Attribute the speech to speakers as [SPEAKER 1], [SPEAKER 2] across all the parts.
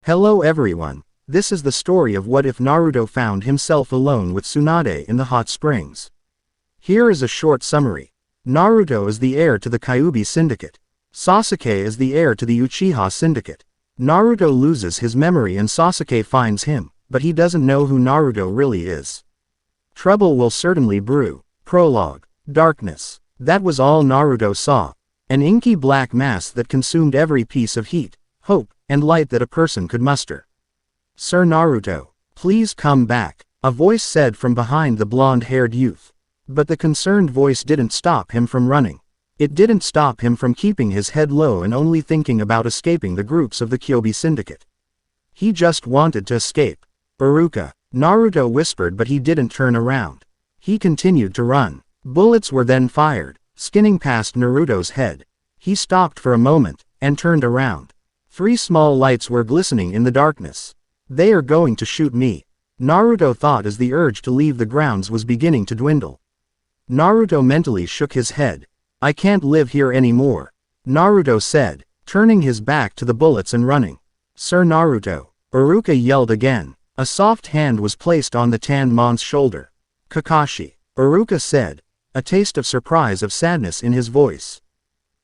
[SPEAKER 1] Hello everyone, this is the story of what if Naruto found himself alone with Tsunade in the hot springs. Here is a short summary. Naruto is the heir to the Kyuubi Syndicate. Sasuke is the heir to the Uchiha Syndicate. Naruto loses his memory and Sasuke finds him, but he doesn't know who Naruto really is. Trouble will certainly brew. Prologue. Darkness. That was all Naruto saw. An inky black mass that consumed every piece of heat, hope, and light that a person could muster. Sir Naruto, please come back, a voice said from behind the blonde-haired youth. But the concerned voice didn't stop him from running. It didn't stop him from keeping his head low and only thinking about escaping the groups of the Kyuubi Syndicate. He just wanted to escape. Iruka, Naruto whispered, but he didn't turn around. He continued to run. Bullets were then fired, skinning past Naruto's head. He stopped for a moment, and turned around. 3 small lights were glistening in the darkness. They are going to shoot me, Naruto thought as the urge to leave the grounds was beginning to dwindle. Naruto mentally shook his head. I can't live here anymore, Naruto said, turning his back to the bullets and running. Sir Naruto, Iruka yelled again. A soft hand was placed on the tanned man's shoulder. Kakashi, Iruka said, a taste of surprise of sadness in his voice.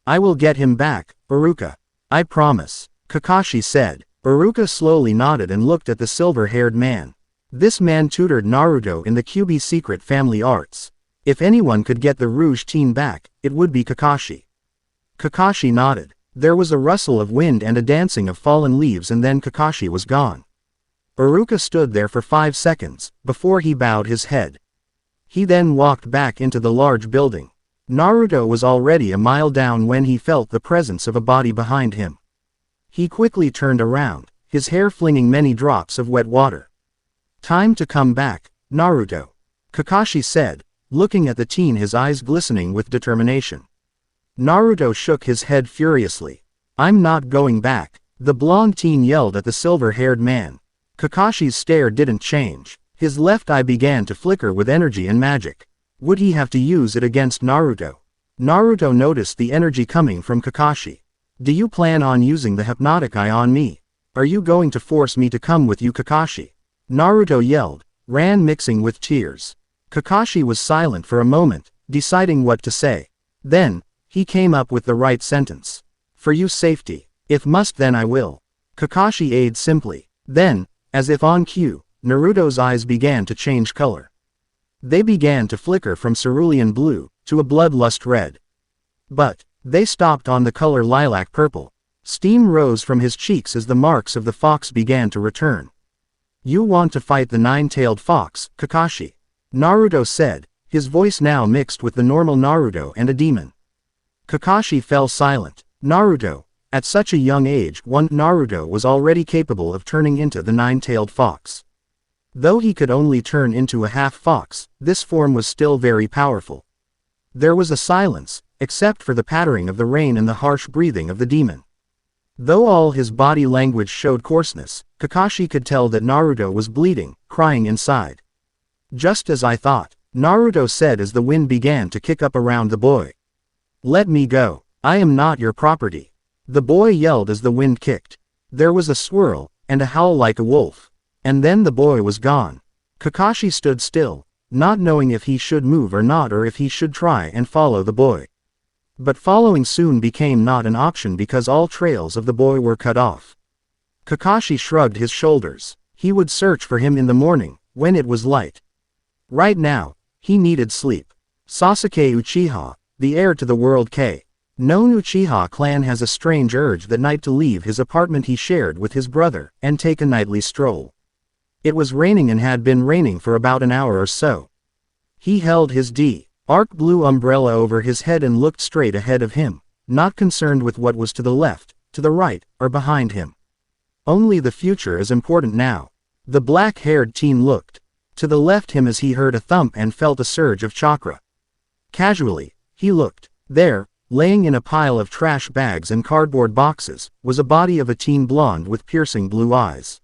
[SPEAKER 1] I will get him back, Iruka. I promise, Kakashi said. Iruka slowly nodded and looked at the silver-haired man. This man tutored Naruto in the Kyuubi secret family arts. If anyone could get the Rouge Teen back, it would be Kakashi. Kakashi nodded. There was a rustle of wind and a dancing of fallen leaves, and then Kakashi was gone. Iruka stood there for 5 seconds, before he bowed his head. He then walked back into the large building. Naruto was already a mile down when he felt the presence of a body behind him. He quickly turned around, his hair flinging many drops of wet water. Time to come back, Naruto, Kakashi said, looking at the teen, his eyes glistening with determination. Naruto shook his head furiously. I'm not going back, the blonde teen yelled at the silver-haired man. Kakashi's stare didn't change. His left eye began to flicker with energy and magic. Would he have to use it against Naruto? Naruto noticed the energy coming from Kakashi. Do you plan on using the hypnotic eye on me? Are you going to force me to come with you, Kakashi? Naruto yelled, ran mixing with tears. Kakashi was silent for a moment, deciding what to say. Then, he came up with the right sentence. For your safety. If must, then I will. Kakashi aid simply. Then, as if on cue, Naruto's eyes began to change color. They began to flicker from cerulean blue, to a bloodlust red. But, they stopped on the color lilac purple. Steam rose from his cheeks as the marks of the fox began to return. You want to fight the 9-tailed fox, Kakashi? Naruto said, his voice now mixed with the normal Naruto and a demon. Kakashi fell silent. Naruto, at such a young age, Naruto was already capable of turning into the 9-tailed fox. Though he could only turn into a half-fox, this form was still very powerful. There was a silence, except for the pattering of the rain and the harsh breathing of the demon. Though all his body language showed coarseness, Kakashi could tell that Naruto was bleeding, crying inside. Just as I thought, Naruto said as the wind began to kick up around the boy. Let me go. I am not your property. The boy yelled as the wind kicked. There was a swirl, and a howl like a wolf. And then the boy was gone. Kakashi stood still, not knowing if he should move or not, or if he should try and follow the boy. But following soon became not an option because all trails of the boy were cut off. Kakashi shrugged his shoulders. He would search for him in the morning, when it was light. Right now, he needed sleep. Sasuke Uchiha, the heir to the World K. Known Uchiha clan, has a strange urge that night to leave his apartment he shared with his brother, and take a nightly stroll. It was raining and had been raining for about an hour or so. He held his dark blue umbrella over his head and looked straight ahead of him, not concerned with what was to the left, to the right, or behind him. Only the future is important now. The black-haired teen looked to the left him as he heard a thump and felt a surge of chakra. Casually, he looked. There, laying in a pile of trash bags and cardboard boxes, was a body of a teen blonde with piercing blue eyes.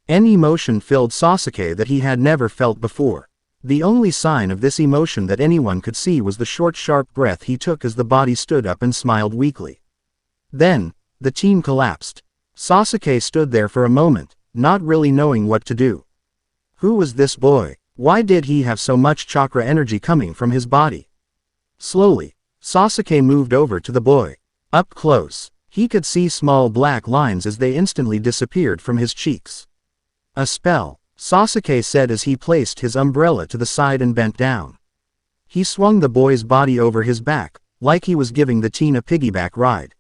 [SPEAKER 1] An emotion filled Sasuke that he had never felt before. The only sign of this emotion that anyone could see was the short, sharp breath he took as the body stood up and smiled weakly. Then, the teen collapsed. Sasuke stood there for a moment, not really knowing what to do. Who was this boy? Why did he have so much chakra energy coming from his body? Slowly, Sasuke moved over to the boy. Up close, he could see small black lines as they instantly disappeared from his cheeks. A spell, Sasuke said as he placed his umbrella to the side and bent down. He swung the boy's body over his back, like he was giving the teen a piggyback ride.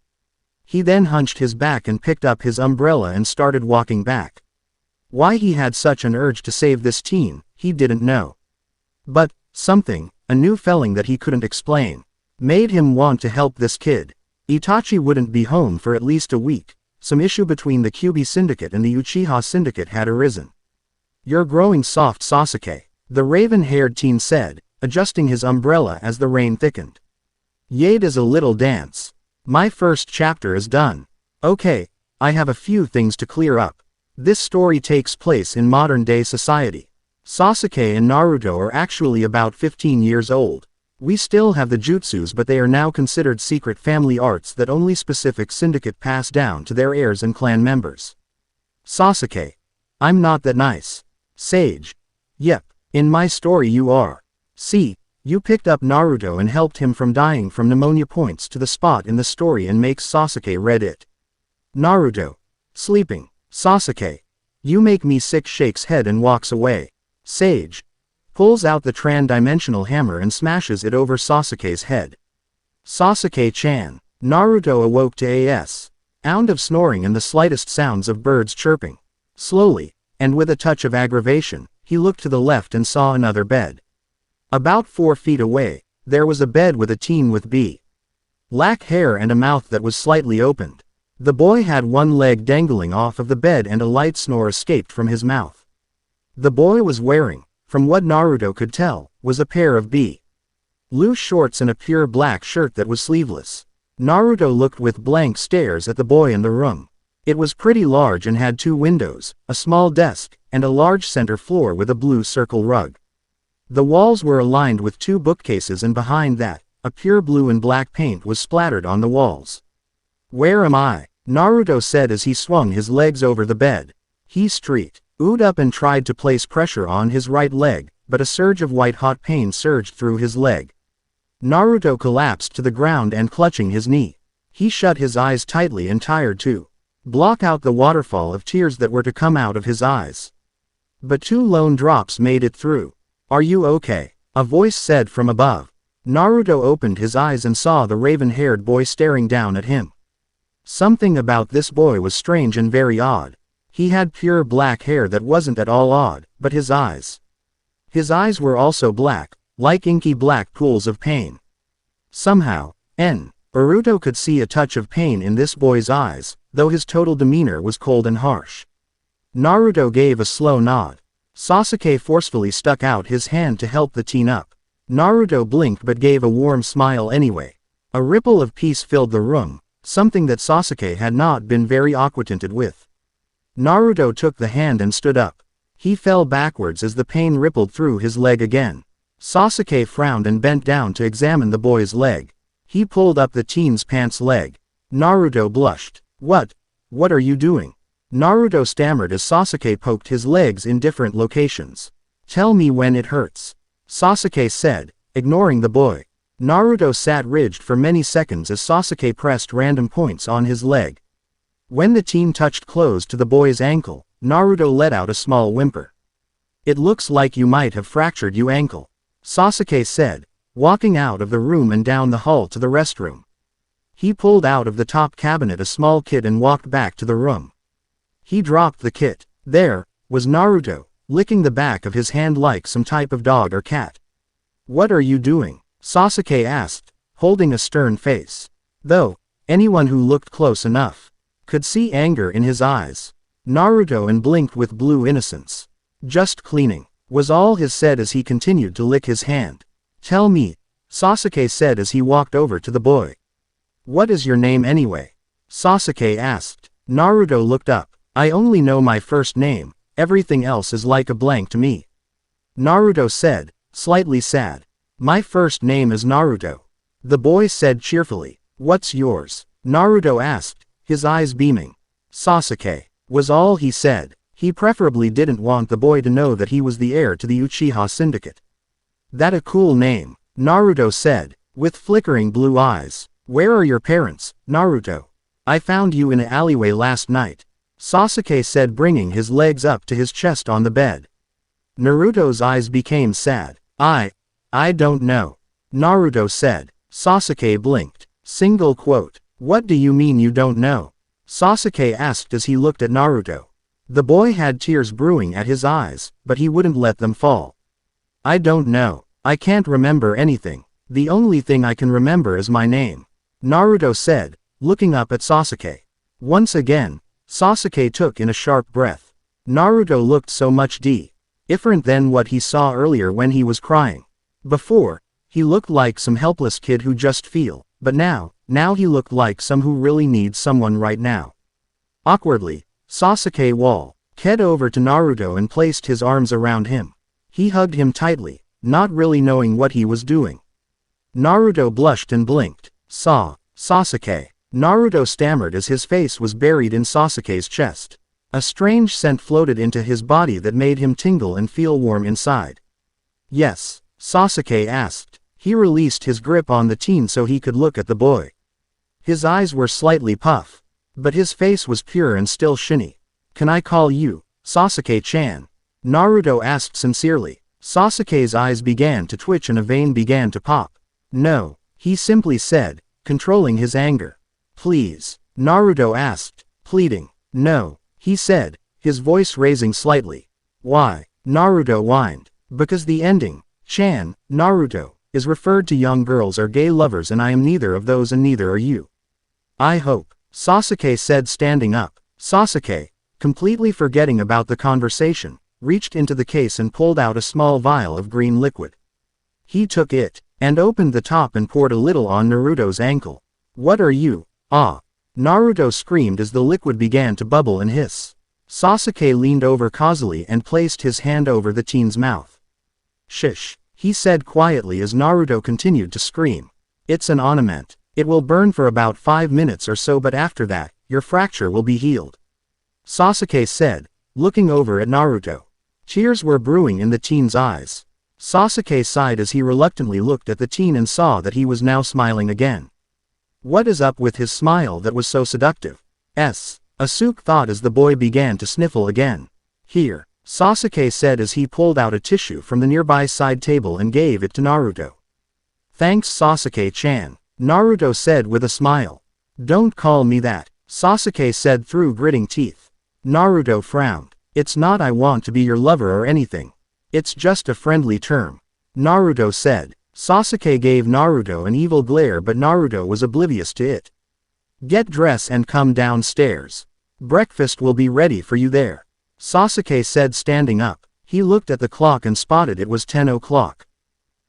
[SPEAKER 1] He then hunched his back and picked up his umbrella and started walking back. Why he had such an urge to save this teen, he didn't know. But, something, a new feeling that he couldn't explain, made him want to help this kid. Itachi wouldn't be home for at least a week. Some issue between the Kyuubi Syndicate and the Uchiha Syndicate had arisen. "You're growing soft, Sasuke," the raven-haired teen said, adjusting his umbrella as the rain thickened. "Yade is a little dance. My first chapter is done. Okay, I have a few things to clear up. This story takes place in modern-day society. Sasuke and Naruto are actually about 15 years old. We still have the jutsus, but they are now considered secret family arts that only specific syndicate pass down to their heirs and clan members." Sasuke. "I'm not that nice. Sage." "Yep, in my story you are. See, you picked up Naruto and helped him from dying from pneumonia." Points to the spot in the story and makes Sasuke read it. Naruto. "Sleeping." Sasuke. "You make me sick." Shakes head and walks away. Sage. Pulls out the trans-dimensional hammer and smashes it over Sasuke's head. Sasuke-chan. Naruto awoke to a sound of snoring and the slightest sounds of birds chirping. Slowly, and with a touch of aggravation, he looked to the left and saw another bed. About 4 feet away, there was a bed with a teen with black hair and a mouth that was slightly opened. The boy had one leg dangling off of the bed and a light snore escaped from his mouth. The boy was wearing, from what Naruto could tell, was a pair of loose shorts and a pure black shirt that was sleeveless. Naruto looked with blank stares at the boy in the room. It was pretty large and had 2 windows, a small desk, and a large center floor with a blue circle rug. The walls were aligned with 2 bookcases, and behind that, a pure blue and black paint was splattered on the walls. "Where am I?" Naruto said as he swung his legs over the bed. He straightened up and tried to place pressure on his right leg, but a surge of white-hot pain surged through his leg. Naruto collapsed to the ground and clutching his knee. He shut his eyes tightly and tried to block out the waterfall of tears that were to come out of his eyes. But 2 lone drops made it through. "Are you okay?" a voice said from above. Naruto opened his eyes and saw the raven-haired boy staring down at him. Something about this boy was strange and very odd. He had pure black hair that wasn't at all odd, but his eyes were also black, like inky black pools of pain. Somehow, Naruto could see a touch of pain in this boy's eyes, though his total demeanor was cold and harsh. Naruto gave a slow nod. Sasuke forcefully stuck out his hand to help the teen up. Naruto blinked but gave a warm smile anyway. A ripple of peace filled the room, something that Sasuke had not been very acquainted with. Naruto took the hand and stood up. He fell backwards as the pain rippled through his leg again. Sasuke frowned and bent down to examine the boy's leg. He pulled up the teen's pants leg. Naruto blushed. What are you doing?" Naruto stammered as Sasuke poked his legs in different locations. "Tell me when it hurts," Sasuke said, ignoring the boy. Naruto sat rigid for many seconds as Sasuke pressed random points on his leg. When the teen touched close to the boy's ankle, Naruto let out a small whimper. "It looks like you might have fractured your ankle," Sasuke said, walking out of the room and down the hall to the restroom. He pulled out of the top cabinet a small kit and walked back to the room. He dropped the kit. There was Naruto, licking the back of his hand like some type of dog or cat. "What are you doing?" Sasuke asked, holding a stern face. Though anyone who looked close enough could see anger in his eyes. Naruto and blinked with blue innocence. "Just cleaning," was all he said as he continued to lick his hand. "Tell me," Sasuke said as he walked over to the boy. "What is your name anyway?" Sasuke asked. Naruto looked up. "I only know my first name, everything else is like a blank to me," Naruto said, slightly sad. "My first name is Naruto," the boy said cheerfully. "What's yours?" Naruto asked, his eyes beaming. Sasuke, was all he said. He preferably didn't want the boy to know that he was the heir to the Uchiha Syndicate. That a cool name, Naruto said, with flickering blue eyes. Where are your parents, Naruto? I found you in an alleyway last night, Sasuke said, bringing his legs up to his chest on the bed. Naruto's eyes became sad. I don't know, Naruto said. Sasuke blinked. Single quote. What do you mean you don't know? Sasuke asked as he looked at Naruto. The boy had tears brewing at his eyes, but he wouldn't let them fall. I don't know. I can't remember anything. The only thing I can remember is my name, Naruto said, looking up at Sasuke. Once again, Sasuke took in a sharp breath. Naruto looked so much different than what he saw earlier when he was crying. Before, he looked like some helpless kid who just feel, but now he looked like some who really needs someone right now. Awkwardly, Sasuke walked over to Naruto and placed his arms around him. He hugged him tightly, not really knowing what he was doing. Naruto blushed and blinked. Sasuke. Naruto stammered as his face was buried in Sasuke's chest. A strange scent floated into his body that made him tingle and feel warm inside. Yes, Sasuke asked. He released his grip on the teen so he could look at the boy. His eyes were slightly puffed, but his face was pure and still shiny. Can I call you Sasuke-chan? Naruto asked sincerely. Sasuke's eyes began to twitch and a vein began to pop. No, he simply said, controlling his anger. Please, Naruto asked, pleading. No, he said, his voice raising slightly. Why? Naruto whined. Because the ending, chan, Naruto, is referred to young girls or gay lovers and I am neither of those and neither are you. I hope, Sasuke said, standing up. Sasuke, completely forgetting about the conversation, reached into the case and pulled out a small vial of green liquid. He took it, and opened the top and poured a little on Naruto's ankle. What are you? Ah! Naruto screamed as the liquid began to bubble and hiss. Sasuke leaned over causally and placed his hand over the teen's mouth. Shish, he said quietly as Naruto continued to scream. It's an ointment. It will burn for about 5 minutes or so, but after that, your fracture will be healed. Sasuke said, looking over at Naruto. Tears were brewing in the teen's eyes. Sasuke sighed as he reluctantly looked at the teen and saw that he was now smiling again. What is up with his smile that was so seductive? Asuke thought as the boy began to sniffle again. Here, Sasuke said as he pulled out a tissue from the nearby side table and gave it to Naruto. Thanks Sasuke-chan, Naruto said with a smile. Don't call me that, Sasuke said through gritting teeth. Naruto frowned. It's not I want to be your lover or anything. It's just a friendly term, Naruto said. Sasuke gave Naruto an evil glare, but Naruto was oblivious to it. Get dressed and come downstairs. Breakfast will be ready for you there, Sasuke said, standing up. He looked at the clock and spotted it was 10 o'clock.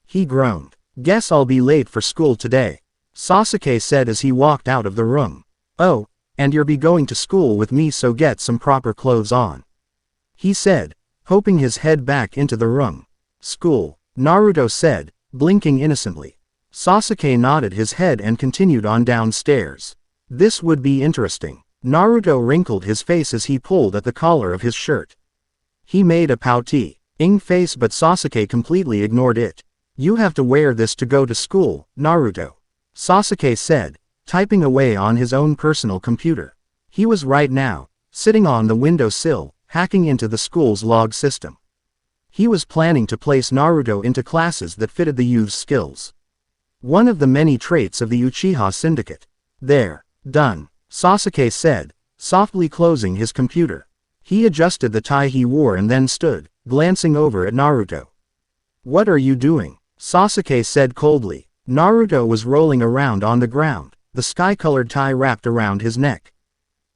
[SPEAKER 1] He groaned. Guess I'll be late for school today, Sasuke said as he walked out of the room. Oh, and you'll be going to school with me, so get some proper clothes on, he said, poking his head back into the room. School, Naruto said, blinking innocently. Sasuke nodded his head and continued on downstairs. This would be interesting. Naruto wrinkled his face as he pulled at the collar of his shirt. He made a pouting face, but Sasuke completely ignored it. You have to wear this to go to school, Naruto, Sasuke said, typing away on his own personal computer. He was right now sitting on the windowsill, hacking into the school's log system. He was planning to place Naruto into classes that fitted the youth's skills. One of the many traits of the Uchiha Syndicate. There. Done, Sasuke said, softly closing his computer. He adjusted the tie he wore and then stood, glancing over at Naruto. What are you doing? Sasuke said coldly. Naruto was rolling around on the ground, the sky-colored tie wrapped around his neck,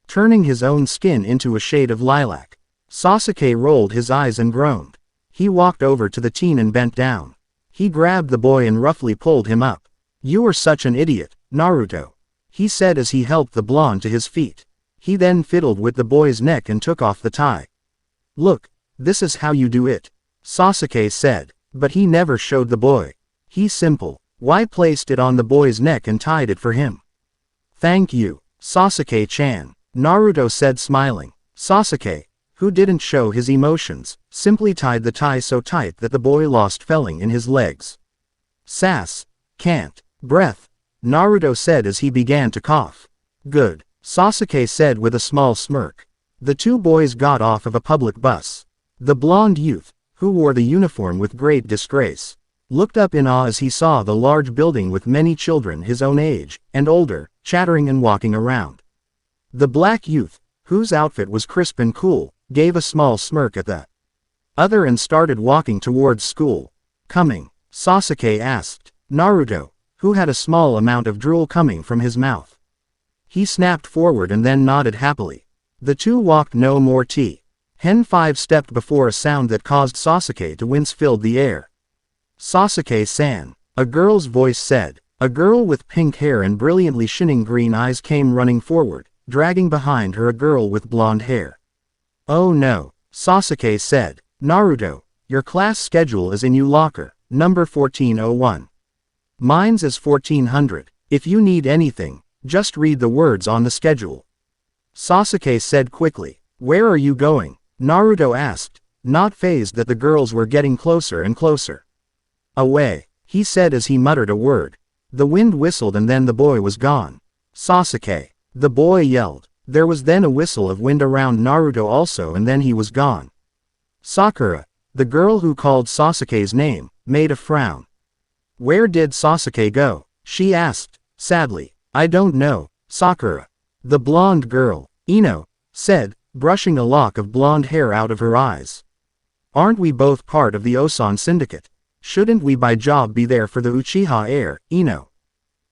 [SPEAKER 1] turning his own skin into a shade of lilac. Sasuke rolled his eyes and groaned. He walked over to the teen and bent down. He grabbed the boy and roughly pulled him up. You are such an idiot, Naruto, he said as he helped the blonde to his feet. He then fiddled with the boy's neck and took off the tie. Look, this is how you do it, Sasuke said, but he never showed the boy. He simple. Why placed it on the boy's neck and tied it for him. Thank you, Sasuke-chan, Naruto said smiling. Sasuke, who didn't show his emotions, simply tied the tie so tight that the boy lost feeling in his legs. Can't. Breath, Naruto said as he began to cough. Good, Sasuke said with a small smirk. The two boys got off of a public bus. The blonde youth, who wore the uniform with great disgrace, looked up in awe as he saw the large building with many children his own age, and older, chattering and walking around. The black youth, whose outfit was crisp and cool, gave a small smirk at the other and started walking towards school. Coming? Sasuke asked. Naruto, who had a small amount of drool coming from his mouth. He snapped forward and then nodded happily. The two walked no more Hen 5 stepped before a sound that caused Sasuke to wince filled the air. Sasuke-san, a girl's voice said. A girl with pink hair and brilliantly shining green eyes came running forward, dragging behind her a girl with blonde hair. Oh no, Sasuke said. Naruto, your class schedule is in your locker, number 1401. Mine's is 1400. If you need anything, just read the words on the schedule. Sasuke said quickly. Where are you going? Naruto asked, not fazed that the girls were getting closer and closer. Away, he said as he muttered a word. The wind whistled and then the boy was gone. Sasuke, the boy yelled. There was then a whistle of wind around Naruto also and then he was gone. Sakura, the girl who called Sasuke's name, made a frown. Where did Sasuke go? She asked, sadly. I don't know, Sakura. The blonde girl, Ino, said, brushing a lock of blonde hair out of her eyes. Aren't we both part of the Osan Syndicate? Shouldn't we by job be there for the Uchiha heir, Ino?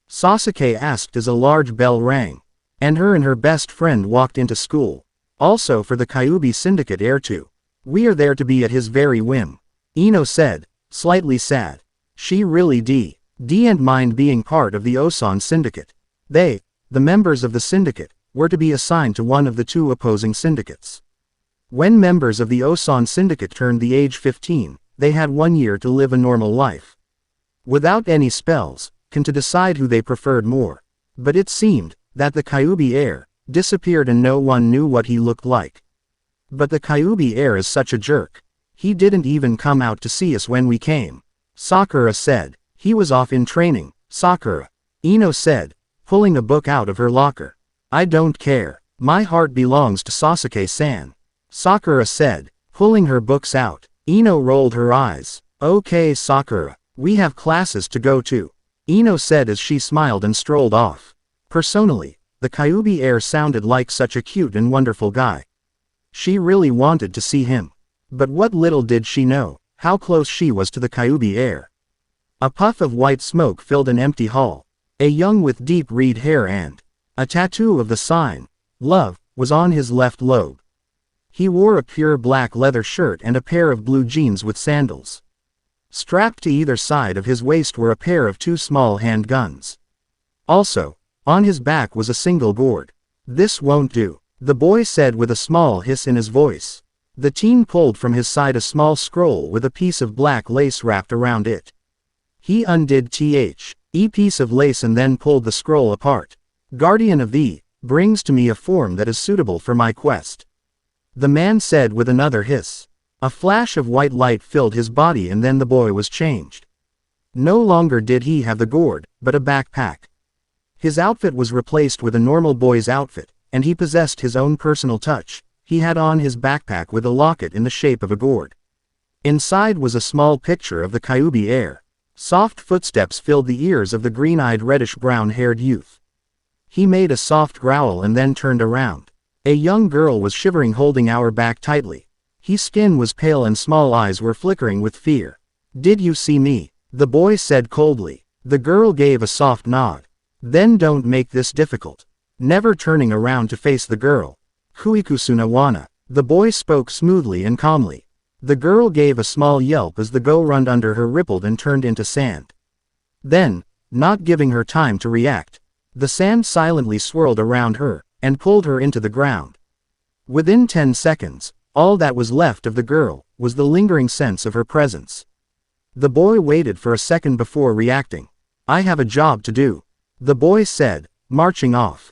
[SPEAKER 1] Sasuke asked as a large bell rang. And her best friend walked into school. Also for the Kyuubi Syndicate heir too. We are there to be at his very whim. Ino said, slightly sad. She really didn't mind being part of the Osan Syndicate. They, the members of the Syndicate, were to be assigned to one of the two opposing syndicates. When members of the Osan Syndicate turned the age 15, they had 1 year to live a normal life. Without any spells, to decide who they preferred more. But it seemed that the Kyuubi heir disappeared and no one knew what he looked like. But the Kyuubi heir is such a jerk. He didn't even come out to see us when we came. Sakura said. He was off in training, Sakura. Ino said, pulling a book out of her locker. I don't care. My heart belongs to Sasuke-san. Sakura said, pulling her books out. Ino rolled her eyes. Okay Sakura, we have classes to go to. Ino said as she smiled and strolled off. Personally, the Kyuubi heir sounded like such a cute and wonderful guy. She really wanted to see him. But what little did she know, how close she was to the Kyuubi heir. A puff of white smoke filled an empty hall. A young with deep red hair and a tattoo of the sign, love, was on his left lobe. He wore a pure black leather shirt and a pair of blue jeans with sandals. Strapped to either side of his waist were a pair of 2 small handguns. Also, on his back was a single gourd. This won't do, the boy said with a small hiss in his voice. The teen pulled from his side a small scroll with a piece of black lace wrapped around it. He undid a piece of lace and then pulled the scroll apart. Guardian of thee, brings to me a form that is suitable for my quest. The man said with another hiss. A flash of white light filled his body and then the boy was changed. No longer did he have the gourd, but a backpack. His outfit was replaced with a normal boy's outfit, and he possessed his own personal touch. He had on his backpack with a locket in the shape of a gourd. Inside was a small picture of the Kyuubi heir. Soft footsteps filled the ears of the green-eyed reddish-brown-haired youth. He made a soft growl and then turned around. A young girl was shivering holding our back tightly. His skin was pale and small eyes were flickering with fear. Did you see me? The boy said coldly. The girl gave a soft nod. Then don't make this difficult. Never turning around to face the girl. Kuikusuna wana. The boy spoke smoothly and calmly. The girl gave a small yelp as the ground under her rippled and turned into sand. Then, not giving her time to react, the sand silently swirled around her, and pulled her into the ground. Within 10 seconds, all that was left of the girl, was the lingering sense of her presence. The boy waited for a second before reacting. I have a job to do, the boy said, marching off.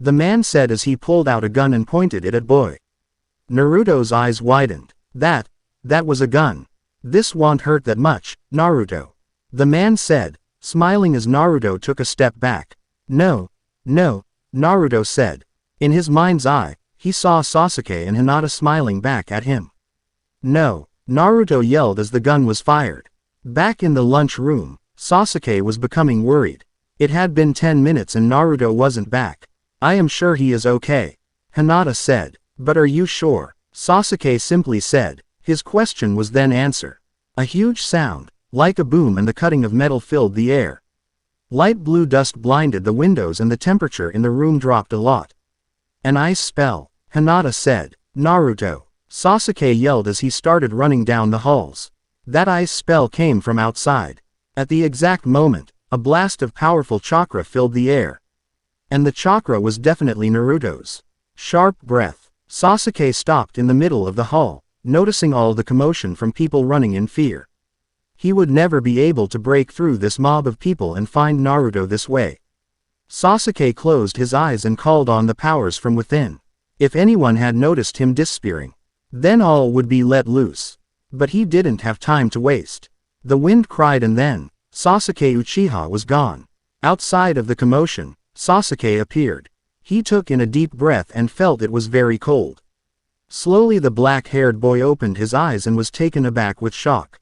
[SPEAKER 1] the man said as he pulled out a gun and pointed it at boy. Naruto's eyes widened. That was a gun. This won't hurt that much, Naruto. The man said, smiling as Naruto took a step back. No, Naruto said. In his mind's eye, he saw Sasuke and Hinata smiling back at him. No, Naruto yelled as the gun was fired. Back in the lunch room, Sasuke was becoming worried. It had been 10 minutes and Naruto wasn't back. I am sure he is okay, Hinata said. But are you sure? Sasuke simply said. His question was then answer. A huge sound, like a boom and the cutting of metal filled the air. Light blue dust blinded the windows and the temperature in the room dropped a lot. An ice spell, Hinata said. Naruto, Sasuke yelled as he started running down the halls. That ice spell came from outside. At the exact moment, a blast of powerful chakra filled the air. And the chakra was definitely Naruto's. Sharp breath. Sasuke stopped in the middle of the hall, noticing all the commotion from people running in fear. He would never be able to break through this mob of people and find Naruto this way. Sasuke closed his eyes and called on the powers from within. If anyone had noticed him disappearing, then all would be let loose. But he didn't have time to waste. The wind cried and then, Sasuke Uchiha was gone. Outside of the commotion, Sasuke appeared. He took in a deep breath and felt it was very cold. Slowly the black-haired boy opened his eyes and was taken aback with shock.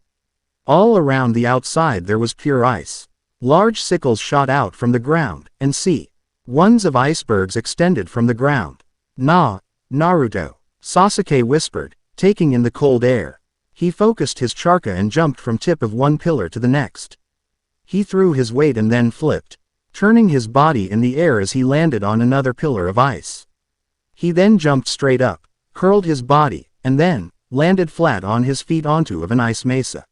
[SPEAKER 1] All around the outside there was pure ice. Large sickles shot out from the ground, and ones of icebergs extended from the ground. Naruto, Sasuke whispered, taking in the cold air. He focused his chakra and jumped from tip of one pillar to the next. He threw his weight and then flipped, turning his body in the air as he landed on another pillar of ice. He then jumped straight up, curled his body, and then landed flat on his feet onto an ice mesa.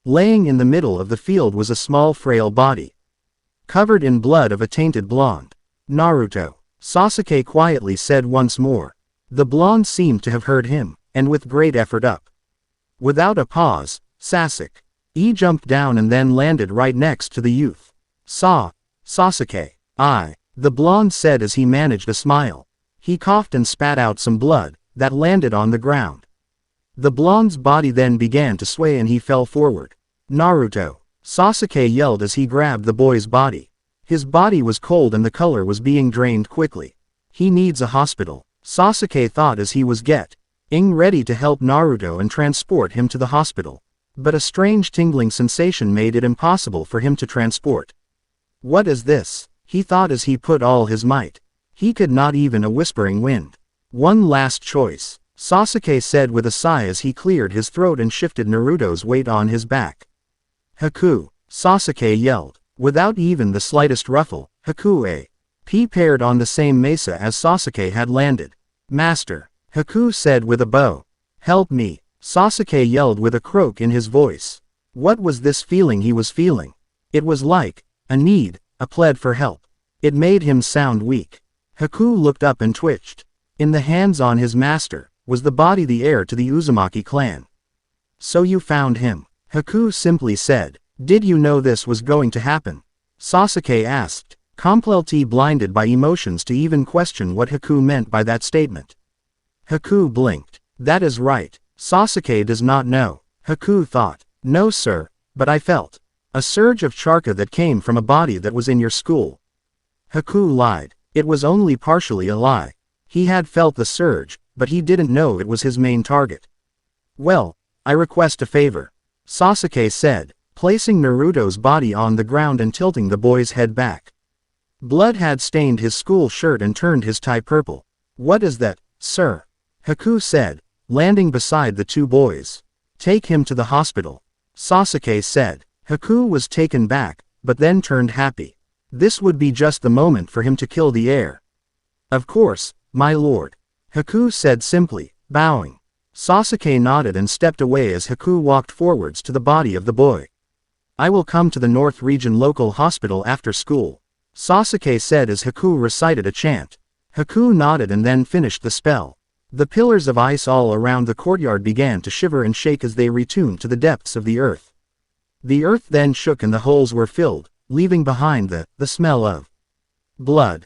[SPEAKER 1] Laying in the middle of the field was a small frail body, covered in blood of a tainted blonde. Naruto, Sasuke quietly said once more. The blonde seemed to have heard him, and with great effort up. Without a pause, Sasuke jumped down and then landed right next to the youth. Sasuke, the blonde said as he managed a smile. He coughed and spat out some blood that landed on the ground. The blonde's body then began to sway and he fell forward. Naruto, Sasuke yelled as he grabbed the boy's body. His body was cold and the color was being drained quickly. He needs a hospital, Sasuke thought as he was getting ready to help Naruto and transport him to the hospital. But a strange tingling sensation made it impossible for him to transport. What is this? He thought as he put all his might. He could not even a whispering wind. One last choice, Sasuke said with a sigh as he cleared his throat and shifted Naruto's weight on his back. Haku, Sasuke yelled. Without even the slightest ruffle, Haku paired on the same mesa as Sasuke had landed. Master, Haku said with a bow. Help me, Sasuke yelled with a croak in his voice. What was this feeling he was feeling? It was like a need, a plea for help. It made him sound weak. Haku looked up and twitched. In the hands on his master, was the body the heir to the Uzumaki clan. So you found him, Haku simply said. Did you know this was going to happen? Sasuke asked, completely blinded by emotions to even question what Haku meant by that statement. Haku blinked. That is right, Sasuke does not know, Haku thought. No sir, but I felt a surge of chakra that came from a body that was in your school. Haku lied. It was only partially a lie. He had felt the surge, but he didn't know it was his main target. Well, I request a favor, Sasuke said, placing Naruto's body on the ground and tilting the boy's head back. Blood had stained his school shirt and turned his tie purple. What is that, sir? Haku said, landing beside the two boys. Take him to the hospital, Sasuke said. Haku was taken back, but then turned happy. This would be just the moment for him to kill the heir. Of course, my lord, Haku said simply, bowing. Sasuke nodded and stepped away as Haku walked forwards to the body of the boy. I will come to the North Region local hospital after school, Sasuke said as Haku recited a chant. Haku nodded and then finished the spell. The pillars of ice all around the courtyard began to shiver and shake as they retuned to the depths of the earth. The earth then shook and the holes were filled, leaving behind the smell of blood.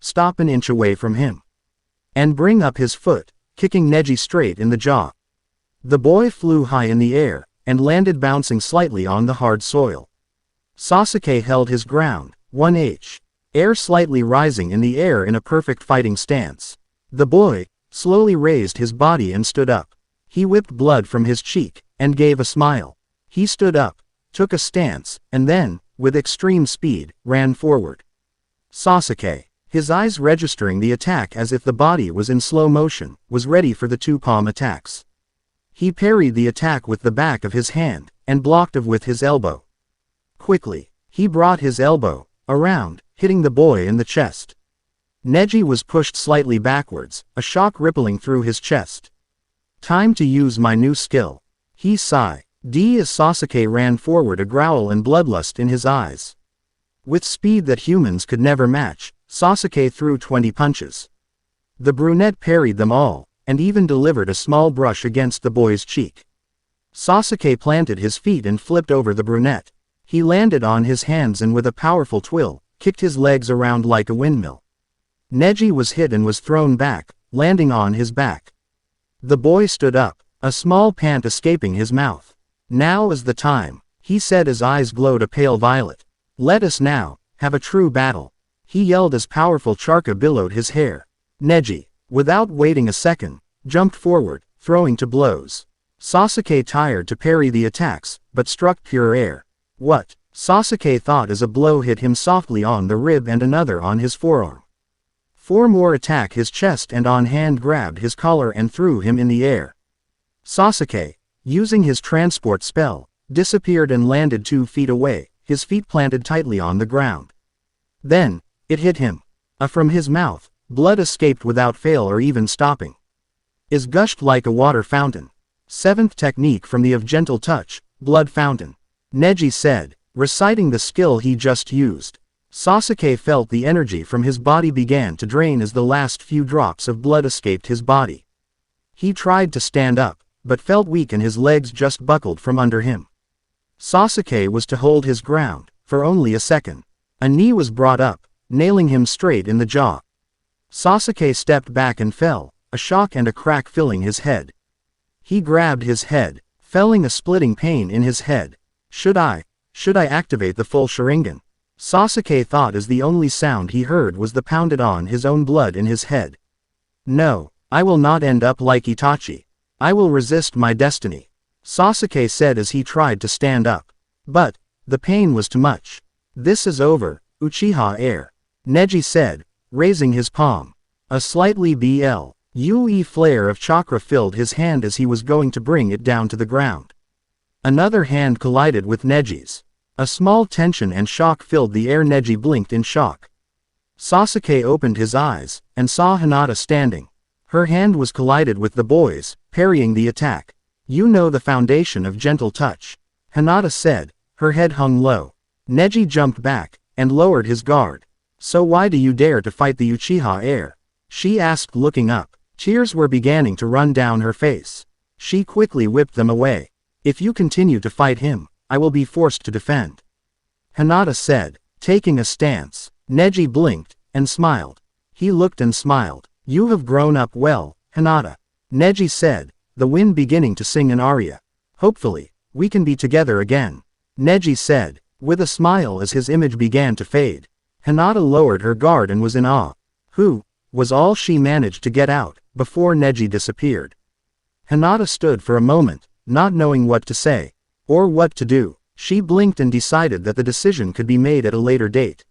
[SPEAKER 1] stop an inch away from him. And bring up his foot, kicking Neji straight in the jaw. The boy flew high in the air, and landed bouncing slightly on the hard soil. Sasuke held his ground, 1h. Air slightly rising in the air in a perfect fighting stance. The boy slowly raised his body and stood up. He whipped blood from his cheek, and gave a smile. He stood up, took a stance, and then, with extreme speed, ran forward. Sasuke, his eyes registering the attack as if the body was in slow motion, was ready for the two-palm attacks. He parried the attack with the back of his hand, and blocked it with his elbow. Quickly, he brought his elbow around, hitting the boy in the chest. Neji was pushed slightly backwards, a shock rippling through his chest. Time to use my new skill. He sighed. As Sasuke ran forward, a growl and bloodlust in his eyes. With speed that humans could never match, Sasuke threw 20 punches. The brunette parried them all, and even delivered a small brush against the boy's cheek. Sasuke planted his feet and flipped over the brunette. He landed on his hands and with a powerful twill, kicked his legs around like a windmill. Neji was hit and was thrown back, landing on his back. The boy stood up, a small pant escaping his mouth. Now is the time, he said, his eyes glowed a pale violet. Let us now have a true battle. He yelled as powerful charka billowed his hair. Neji, without waiting a second, jumped forward, throwing to blows. Sasuke tired to parry the attacks, but struck pure air. What? Sasuke thought as a blow hit him softly on the rib and another on his forearm. Four more attack his chest and on hand grabbed his collar and threw him in the air. Sasuke, using his transport spell, disappeared and landed 2 feet away, his feet planted tightly on the ground. Then, it hit him. From his mouth, blood escaped without fail or even stopping. It gushed like a water fountain. 7th technique from the of gentle touch, blood fountain. Neji said, reciting the skill he just used. Sasuke felt the energy from his body began to drain as the last few drops of blood escaped his body. He tried to stand up, but felt weak and his legs just buckled from under him. Sasuke was to hold his ground, for only a second. A knee was brought up, nailing him straight in the jaw. Sasuke stepped back and fell, a shock and a crack filling his head. He grabbed his head, feeling a splitting pain in his head. Should I activate the full Sharingan? Sasuke thought as the only sound he heard was the pounded on his own blood in his head. No, I will not end up like Itachi. I will resist my destiny, Sasuke said as he tried to stand up. But, the pain was too much. This is over, Uchiha heir, Neji said, raising his palm. A slightly blue flare of chakra filled his hand as he was going to bring it down to the ground. Another hand collided with Neji's. A small tension and shock filled the air. Neji blinked in shock. Sasuke opened his eyes, and saw Hinata standing. Her hand was collided with the boy's, parrying the attack. You know the foundation of gentle touch, Hinata said, her head hung low. Neji jumped back, and lowered his guard. So why do you dare to fight the Uchiha heir? She asked looking up. Tears were beginning to run down her face. She quickly whipped them away. If you continue to fight him, I will be forced to defend, Hinata said, taking a stance. Neji blinked, and smiled. He looked and smiled. You have grown up well, Hinata, Neji said, the wind beginning to sing an aria. Hopefully, we can be together again, Neji said, with a smile as his image began to fade. Hinata lowered her guard and was in awe. Who was all she managed to get out, before Neji disappeared. Hinata stood for a moment, not knowing what to say, or what to do. She blinked and decided that the decision could be made at a later date.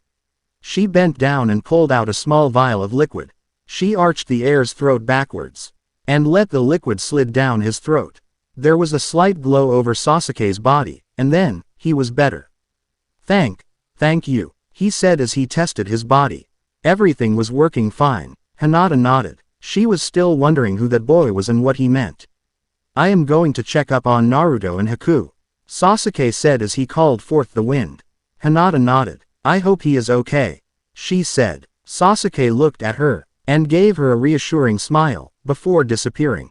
[SPEAKER 1] She bent down and pulled out a small vial of liquid. She arched the heir's throat backwards, and let the liquid slid down his throat. There was a slight glow over Sasuke's body, and then, he was better. Thank you, he said as he tested his body. Everything was working fine. Hinata nodded. She was still wondering who that boy was and what he meant. I am going to check up on Naruto and Haku, Sasuke said as he called forth the wind. Hinata nodded. I hope he is okay, she said. Sasuke looked at her, and gave her a reassuring smile, before disappearing.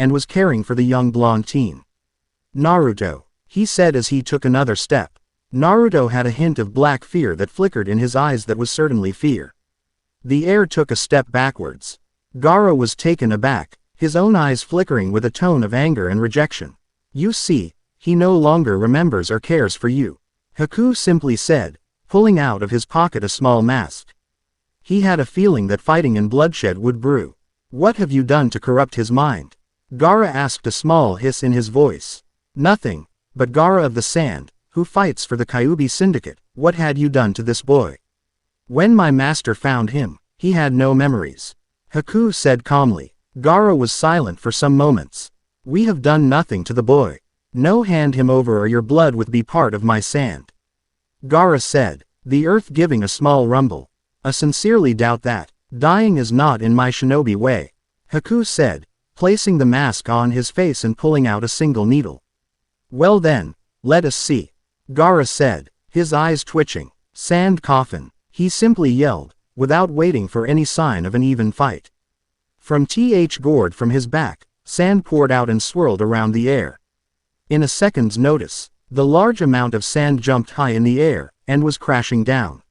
[SPEAKER 1] and was caring for the young blonde teen. Naruto, he said as he took another step. Naruto had a hint of black fear that flickered in his eyes that was certainly fear. The heir took a step backwards. Gaara was taken aback, his own eyes flickering with a tone of anger and rejection. You see, he no longer remembers or cares for you. Haku simply said, pulling out of his pocket a small mask. He had a feeling that fighting and bloodshed would brew. What have you done to corrupt his mind? Gaara asked, a small hiss in his voice. Nothing, but Gaara of the Sand, who fights for the Kyuubi Syndicate. What had you done to this boy? When my master found him, he had no memories. Haku said calmly. Gaara was silent for some moments. We have done nothing to the boy. No, hand him over or your blood would be part of my sand. Gaara said, the earth giving a small rumble. I sincerely doubt that. Dying is not in my shinobi way. Haku said, placing the mask on his face and pulling out a single needle. Well then, let us see. Gaara said, his eyes twitching. Sand coffin, he simply yelled, without waiting for any sign of an even fight. From gourd from his back, sand poured out and swirled around the air. In a second's notice, the large amount of sand jumped high in the air, and was crashing down.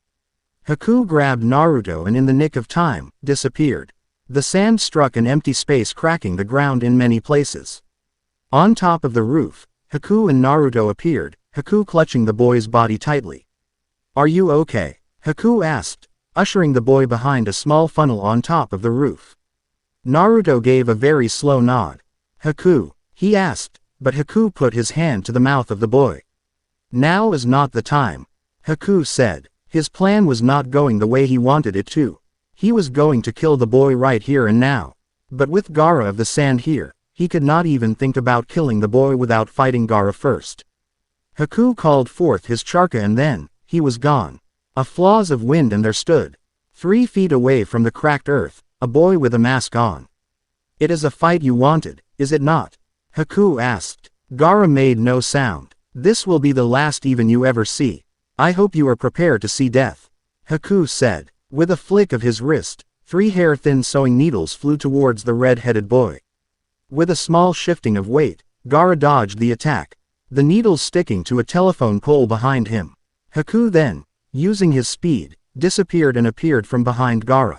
[SPEAKER 1] Haku grabbed Naruto and in the nick of time, disappeared. The sand struck an empty space, cracking the ground in many places. On top of the roof, Haku and Naruto appeared, Haku clutching the boy's body tightly. Are you okay? Haku asked, ushering the boy behind a small funnel on top of the roof. Naruto gave a very slow nod. Haku, he asked, but Haku put his hand to the mouth of the boy. Now is not the time. Haku said. His plan was not going the way he wanted it to. He was going to kill the boy right here and now. But with Gaara of the Sand here, he could not even think about killing the boy without fighting Gaara first. Haku called forth his charka and then, he was gone. A flaws of wind and there stood, 3 feet away from the cracked earth, a boy with a mask on. It is a fight you wanted, is it not? Haku asked. Gaara made no sound. This will be the last even you ever see. I hope you are prepared to see death. Haku said. With a flick of his wrist, 3 hair-thin sewing needles flew towards the red-headed boy. With a small shifting of weight, Gaara dodged the attack, the needles sticking to a telephone pole behind him. Haku then, using his speed, disappeared and appeared from behind Gaara.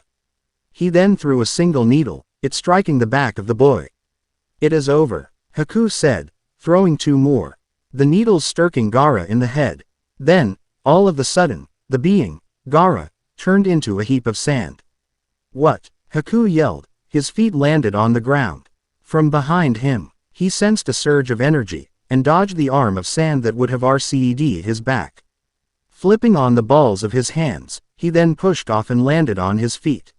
[SPEAKER 1] He then threw a single needle, it striking the back of the boy. It is over, Haku said, throwing 2 more, the needles striking Gaara in the head. Then, all of a sudden, the being, Gaara, turned into a heap of sand. What? Haku yelled, his feet landed on the ground. From behind him, he sensed a surge of energy, and dodged the arm of sand that would have RCED'd his back. Flipping on the balls of his hands, he then pushed off and landed on his feet.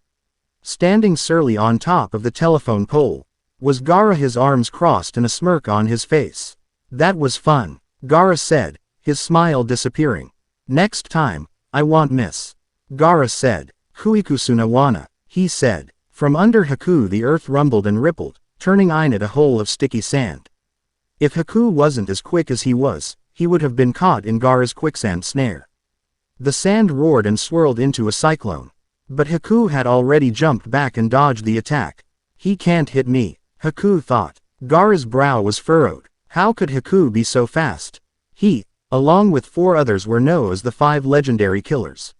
[SPEAKER 1] Standing surly on top of the telephone pole, was Gaara, his arms crossed and a smirk on his face. That was fun, Gaara said, his smile disappearing. Next time, I want miss. Gaara said. Kuikusuna wana, he said. From under Haku the earth rumbled and rippled, turning in it a hole of sticky sand. If Haku wasn't as quick as he was, he would have been caught in Gaara's quicksand snare. The sand roared and swirled into a cyclone. But Haku had already jumped back and dodged the attack. He can't hit me, Haku thought. Gaara's brow was furrowed. How could Haku be so fast? He, along with 4 others, were known as the 5 legendary killers.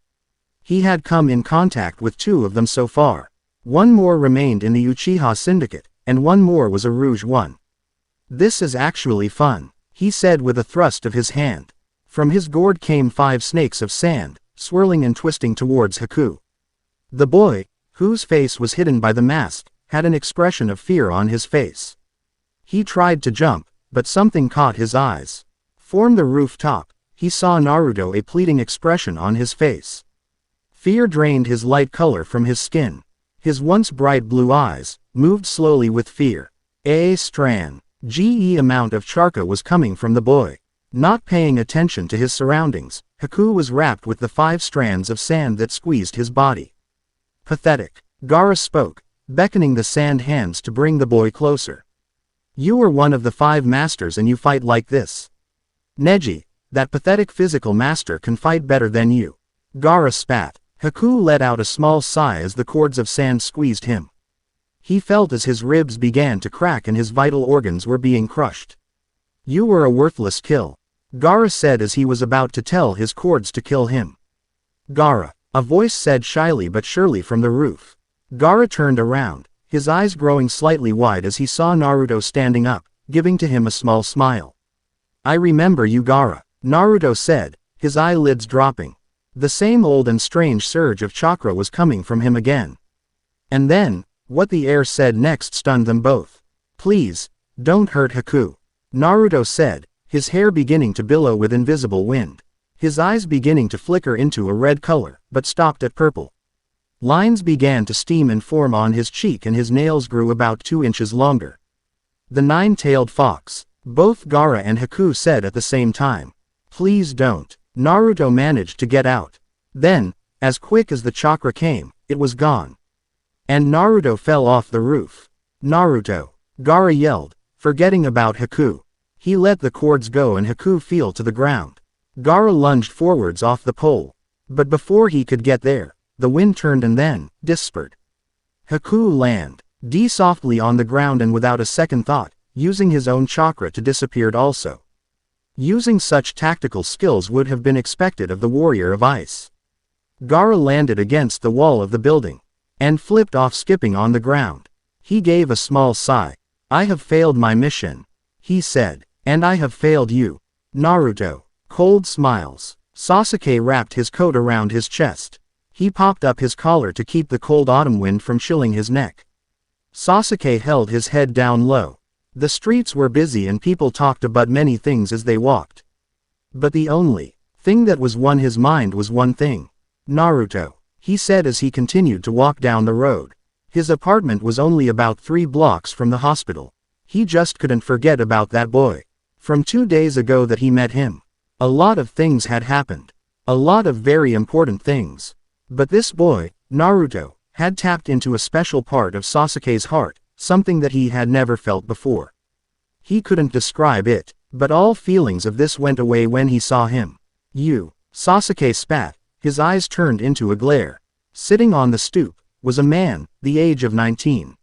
[SPEAKER 1] He had come in contact with 2 of them so far. 1 more remained in the Uchiha Syndicate, and 1 more was a Rouge one. This is actually fun, he said with a thrust of his hand. From his gourd came 5 snakes of sand, swirling and twisting towards Haku. The boy, whose face was hidden by the mask, had an expression of fear on his face. He tried to jump, but something caught his eyes. From the rooftop, he saw Naruto, a pleading expression on his face. Fear drained his light color from his skin. His once bright blue eyes moved slowly with fear. A strand, amount of charka was coming from the boy. Not paying attention to his surroundings, Haku was wrapped with the 5 strands of sand that squeezed his body. Pathetic, Gaara spoke, beckoning the sand hands to bring the boy closer. You are one of the 5 masters and you fight like this. Neji, that pathetic physical master can fight better than you. Gaara spat. Haku let out a small sigh as the cords of sand squeezed him. He felt as his ribs began to crack and his vital organs were being crushed. You were a worthless kill, Gaara said as he was about to tell his cords to kill him. Gaara, a voice said shyly but surely from the roof. Gaara turned around, his eyes growing slightly wide as he saw Naruto standing up, giving to him a small smile. I remember you, Gaara, Naruto said, his eyelids dropping. The same old and strange surge of chakra was coming from him again. And then, what the heir said next stunned them both. Please, don't hurt Haku, Naruto said, his hair beginning to billow with invisible wind. His eyes beginning to flicker into a red color, but stopped at purple. Lines began to steam and form on his cheek and his nails grew about 2 inches longer. The nine-tailed fox, both Gaara and Haku said at the same time. Please don't. Naruto managed to get out. Then, as quick as the chakra came, it was gone. And Naruto fell off the roof. Naruto, Gaara yelled, forgetting about Haku. He let the cords go and Haku fell to the ground. Gaara lunged forwards off the pole. But before he could get there, the wind turned and then, dispersed. Haku landed softly on the ground and without a second thought, using his own chakra to disappeared also. Using such tactical skills would have been expected of the warrior of ice. Gaara landed against the wall of the building. And flipped off skipping on the ground. He gave a small sigh. I have failed my mission, he said. And I have failed you, Naruto. Cold smiles. Sasuke wrapped his coat around his chest. He popped up his collar to keep the cold autumn wind from chilling his neck. Sasuke held his head down low. The streets were busy and people talked about many things as they walked. But the only thing that was on his mind was one thing. Naruto, he said as he continued to walk down the road. His apartment was only about 3 blocks from the hospital. He just couldn't forget about that boy. From 2 days ago that he met him. A lot of things had happened. A lot of very important things. But this boy, Naruto, had tapped into a special part of Sasuke's heart, something that he had never felt before. He couldn't describe it, but all feelings of this went away when he saw him. You, Sasuke spat, his eyes turned into a glare. Sitting on the stoop, was a man, the age of 19.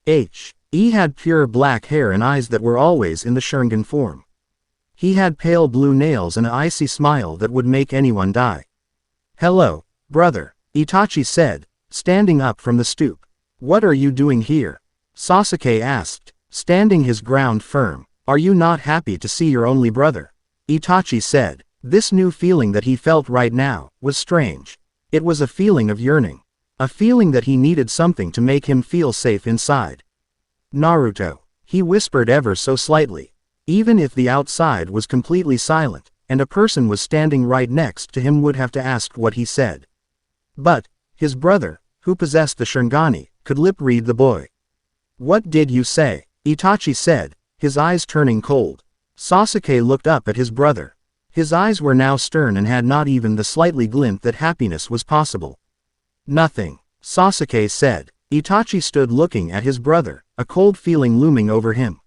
[SPEAKER 1] He had pure black hair and eyes that were always in the Sharingan form. He had pale blue nails and an icy smile that would make anyone die. Hello, brother, Itachi said, standing up from the stoop. What are you doing here? Sasuke asked, standing his ground firm. Are you not happy to see your only brother? Itachi said. This new feeling that he felt right now was strange. It was a feeling of yearning. A feeling that he needed something to make him feel safe inside. Naruto, he whispered ever so slightly. Even if the outside was completely silent, and a person was standing right next to him would have to ask what he said. But, his brother, who possessed the Sharingan, could lip-read the boy. What did you say? Itachi said, his eyes turning cold. Sasuke looked up at his brother. His eyes were now stern and had not even the slightly glint that happiness was possible. Nothing, Sasuke said. Itachi stood looking at his brother, a cold feeling looming over him.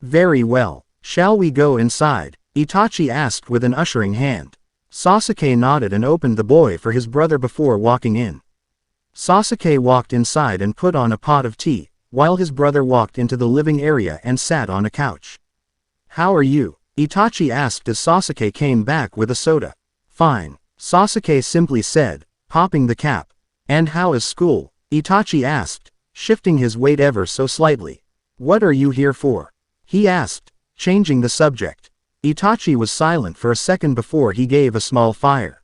[SPEAKER 1] Very well, shall we go inside? Itachi asked with an ushering hand. Sasuke nodded and opened the boy for his brother before walking in. Sasuke walked inside and put on a pot of tea, while his brother walked into the living area and sat on a couch. How are you? Itachi asked as Sasuke came back with a soda. Fine, Sasuke simply said, popping the cap. And how is school? Itachi asked, shifting his weight ever so slightly. What are you here for? He asked, changing the subject. Itachi was silent for a second before he gave a small fire.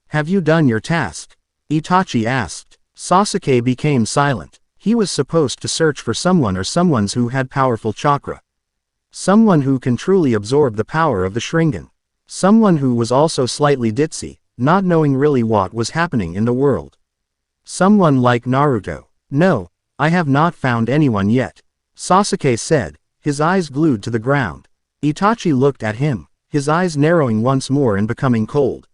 [SPEAKER 1] Have you done your task? Itachi asked. Sasuke became silent. He was supposed to search for someone or someones who had powerful chakra. Someone who can truly absorb the power of the Sharingan. Someone who was also slightly ditzy, not knowing really what was happening in the world. Someone like Naruto. No, I have not found anyone yet, Sasuke said, his eyes glued to the ground. Itachi looked at him, his eyes narrowing once more and becoming cold.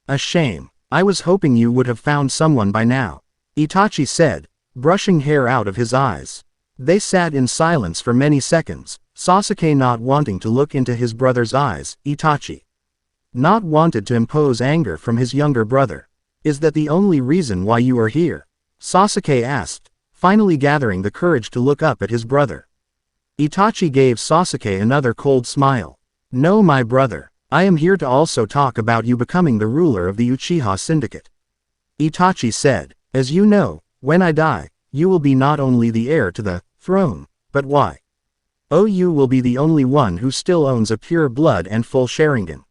[SPEAKER 1] A shame. I was hoping you would have found someone by now, Itachi said, brushing hair out of his eyes. They sat in silence for many seconds, Sasuke not wanting to look into his brother's eyes. Itachi not wanted to impose anger from his younger brother. Is that the only reason why you are here? Sasuke asked, finally gathering the courage to look up at his brother. Itachi gave Sasuke another cold smile. No, my brother. I am here to also talk about you becoming the ruler of the Uchiha Syndicate. Itachi said, as you know, when I die, you will be not only the heir to the throne, but why? Oh, you will be the only one who still owns a pure blood and full Sharingan.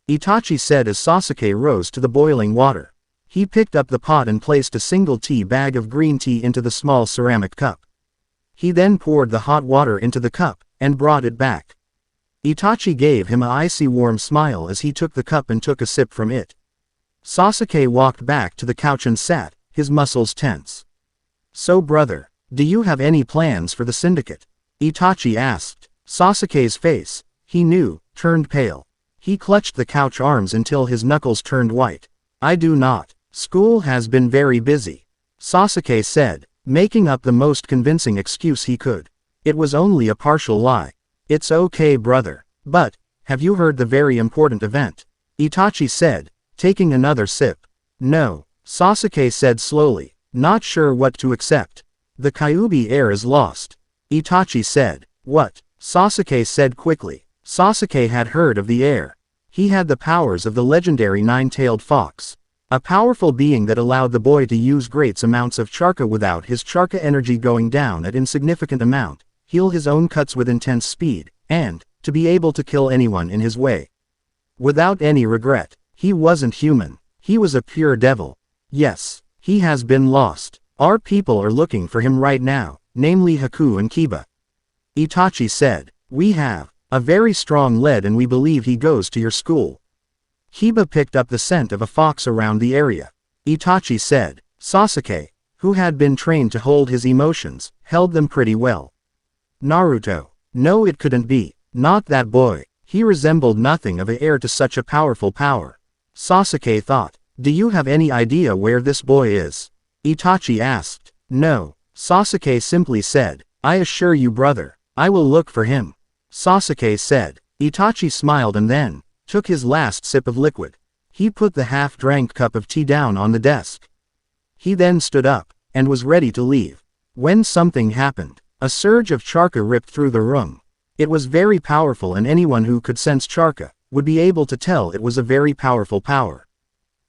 [SPEAKER 1] Itachi said as Sasuke rose to the boiling water. He picked up the pot and placed a single tea bag of green tea into the small ceramic cup. He then poured the hot water into the cup, and brought it back. Itachi gave him an icy warm smile as he took the cup and took a sip from it. Sasuke walked back to the couch and sat, his muscles tense. So brother, do you have any plans for the syndicate? Itachi asked. Sasuke's face, he knew, turned pale. He clutched the couch arms until his knuckles turned white. I do not. School has been very busy. Sasuke said, making up the most convincing excuse he could. It was only a partial lie. It's okay brother. But, have you heard the very important event? Itachi said, taking another sip. No. Sasuke said slowly, not sure what to accept. The Kyuubi heir is lost. Itachi said. What? Sasuke said quickly. Sasuke had heard of the heir. He had the powers of the legendary nine-tailed fox. A powerful being that allowed the boy to use great amounts of chakra without his chakra energy going down at insignificant amount, heal his own cuts with intense speed, and, to be able to kill anyone in his way. Without any regret. He wasn't human. He was a pure devil. Yes, he has been lost. Our people are looking for him right now, namely Haku and Kiba. Itachi said, we have a very strong lead and we believe he goes to your school. Kiba picked up the scent of a fox around the area. Itachi said. Sasuke, who had been trained to hold his emotions, held them pretty well. Naruto. No, it couldn't be. Not that boy. He resembled nothing of an heir to such a powerful power. Sasuke thought. Do you have any idea where this boy is? Itachi asked. No. Sasuke simply said. I assure you brother, I will look for him. Sasuke said. Itachi smiled and then took his last sip of liquid. He put the half-drank cup of tea down on the desk. He then stood up, and was ready to leave. When something happened, a surge of chakra ripped through the room. It was very powerful and anyone who could sense chakra would be able to tell it was a very powerful power.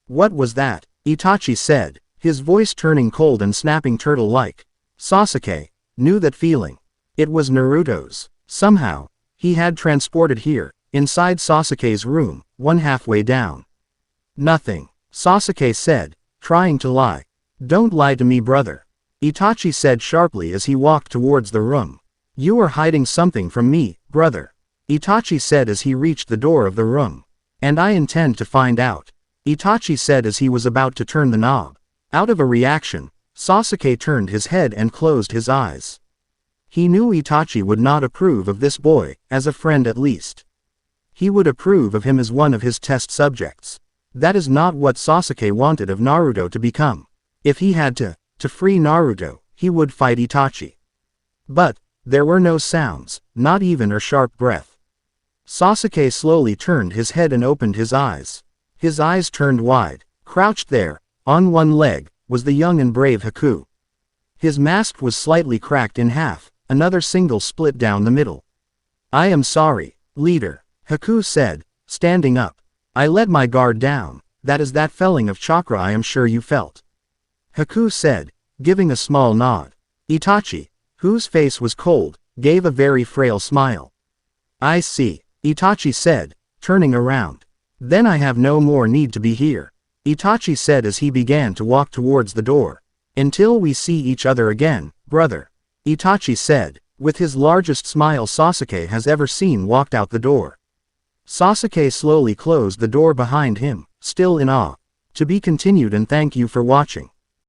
[SPEAKER 1] What was that? Itachi said, his voice turning cold and snapping turtle-like. Sasuke knew that feeling. It was Naruto's. Somehow, he had transported here, inside Sasuke's room, one halfway down. Nothing. Sasuke said, trying to lie. Don't lie to me brother. Itachi said sharply as he walked towards the room. You are hiding something from me, brother. Itachi said as he reached the door of the room. And I intend to find out. Itachi said as he was about to turn the knob. Out of a reaction, Sasuke turned his head and closed his eyes. He knew Itachi would not approve of this boy, as a friend at least. He would approve of him as one of his test subjects. That is not what Sasuke wanted of Naruto to become. If he had to free Naruto, he would fight Itachi. But, there were no sounds, not even a sharp breath. Sasuke slowly turned his head and opened his eyes. His eyes turned wide. Crouched there, on one leg, was the young and brave Haku. His mask was slightly cracked in half, another single split down the middle. I am sorry, leader, Haku said, standing up. I let my guard down, that is that feeling of chakra I am sure you felt. Haku said, giving a small nod. Itachi, whose face was cold, gave a very frail smile. I see, Itachi said, turning around. Then I have no more need to be here, Itachi said as he began to walk towards the door. Until we see each other again, brother, Itachi said, with his largest smile Sasuke has ever seen walked out the door. Sasuke slowly closed the door behind him, still in awe. To be continued and thank you for watching.